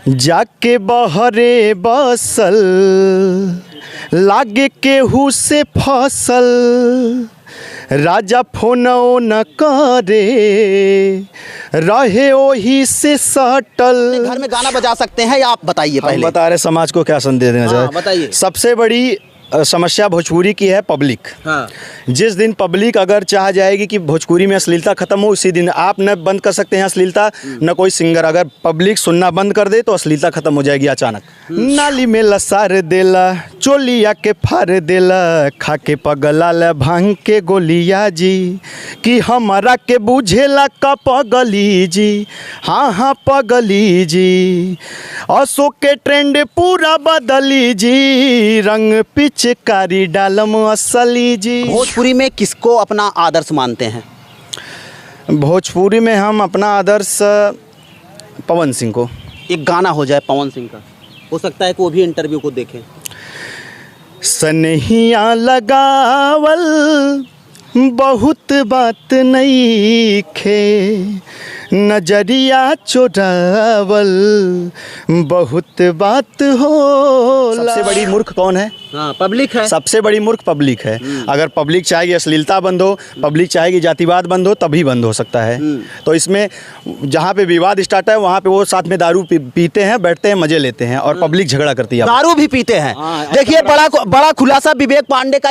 जाके बहरे बसल लागे केहू से फसल, राजा फोनो न करे रहे ओही से सटल। घर में गाना बजा सकते हैं या आप बताइए हम पहले। बता रहे समाज को क्या संदेश देना हाँ, चाहे। बताइए। सबसे बड़ी समस्या भोजपुरी की है पब्लिक। हाँ। जिस दिन पब्लिक अगर चाह जाएगी कि भोजपुरी में अश्लीलता खत्म हो, उसी दिन आप न बंद कर सकते हैं अश्लीलता, न कोई सिंगर। अगर पब्लिक सुनना बंद कर दे तो अश्लीलता खत्म हो जाएगी अचानक। नाली में लसार देला, चोलिया के फार देला, खा के पगला भांग के गोलिया जी, कि हमारा के बुझेला का पगली जी। हाँ हाँ पगली जी, अशोक के ट्रेंड पूरा बदली जी, रंग पिचकारी डालम असली जी। भोजपुरी में किसको अपना आदर्श मानते हैं? भोजपुरी में हम अपना आदर्श पवन सिंह को। एक गाना हो जाए पवन सिंह का, हो सकता है कि वो भी इंटरव्यू को देखें। सनहिया लगावल बहुत बात नहीं खे, नजरिया चोरावल बहुत बात हो। सबसे बड़ी मूर्ख कौन है? हाँ, पब्लिक है। सबसे बड़ी मूर्ख पब्लिक है। अगर पब्लिक चाहेगी अश्लीलता बंद हो, पब्लिक चाहेगी जातिवाद बंद हो, तभी बंद हो सकता है। तो इसमें जहाँ पे विवाद स्टार्ट है वहाँ पे वो साथ में दारू पीते हैं, बैठते हैं, मजे लेते हैं, और पब्लिक झगड़ा करती है। दारू भी पीते हैं। देखिए बड़ा खुलासा विवेक पांडे का।